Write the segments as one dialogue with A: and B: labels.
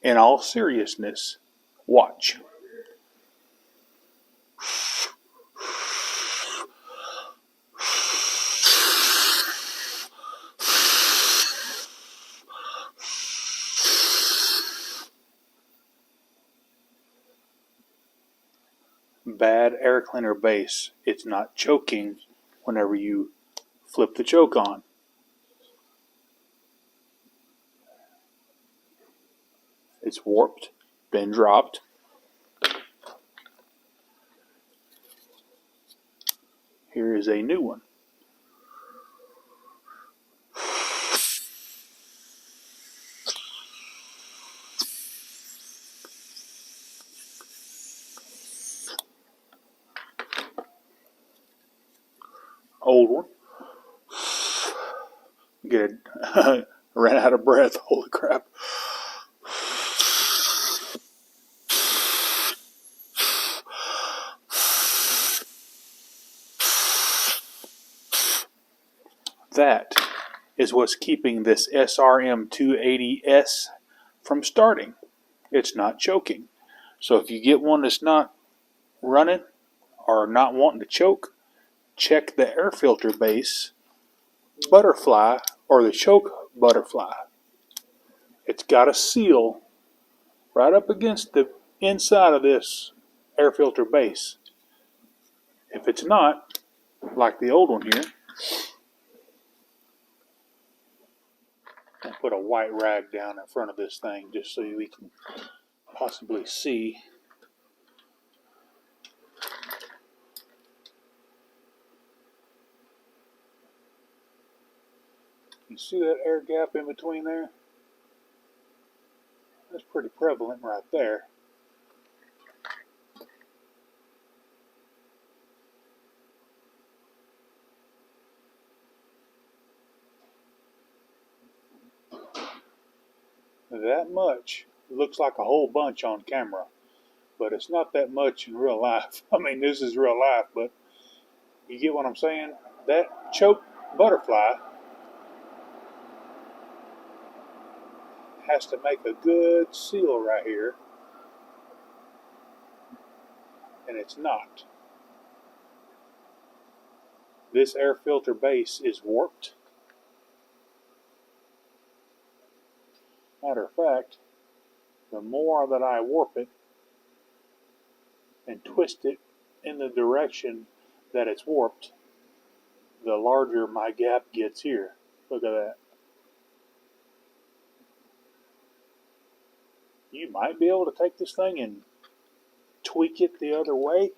A: In all seriousness, watch. Bad air cleaner base. It's not choking whenever you flip the choke on. It's warped, been dropped. Here is a new one. Old one. Get it. Ran out of breath. Holy crap. That is what's keeping this SRM 280S from starting. It's not choking. So if you get one that's not running or not wanting to choke, check the air filter base butterfly or the choke butterfly. It's got a seal right up against the inside of this air filter base. If it's not, like the old one here, I'll put a white rag down in front of this thing just so we can possibly see. You see that air gap in between there? That's pretty prevalent right there. That much looks like a whole bunch on camera, but it's not that much in real life. I mean, this is real life, but you get what I'm saying? That choke butterfly has to make a good seal right here, and it's not. This air filter base is warped. Matter of fact, the more that I warp it and twist it in the direction that it's warped, the larger my gap gets here. Look at that. You might be able to take this thing and tweak it the other way,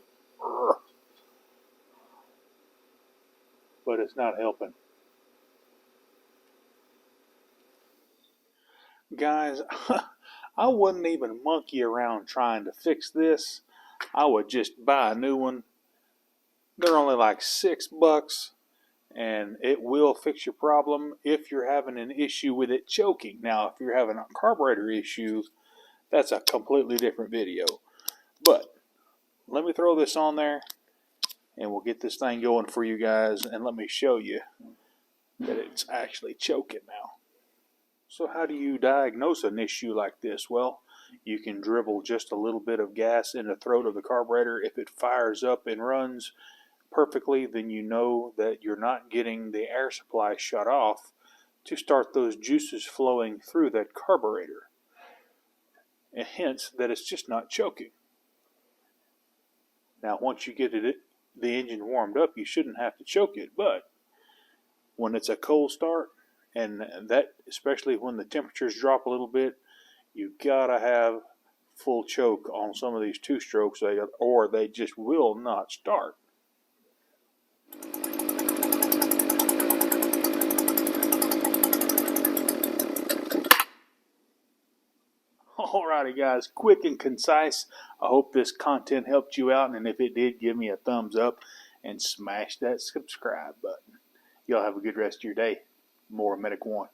A: but it's not helping. Guys, I wouldn't even monkey around trying to fix this. I would just buy a new one. They're only like $6, and it will fix your problem if you're having an issue with it choking. Now, if you're having a carburetor issue, that's a completely different video. But let me throw this on there, and we'll get this thing going for you guys, and let me show you that it's actually choking now. So how do you diagnose an issue like this? Well, you can dribble just a little bit of gas in the throat of the carburetor. If it fires up and runs perfectly, then you know that you're not getting the air supply shut off to start those juices flowing through that carburetor. And hence, that it's just not choking. Now, once you get the engine warmed up, you shouldn't have to choke it. But when it's a cold start, and that especially when the temperatures drop a little bit, you gotta have full choke on some of these two-strokes, or they just will not start. Alrighty guys, quick and concise. I hope this content helped you out, and if it did, give me a thumbs up and smash that subscribe button. Y'all have a good rest of your day. More Medic Wont.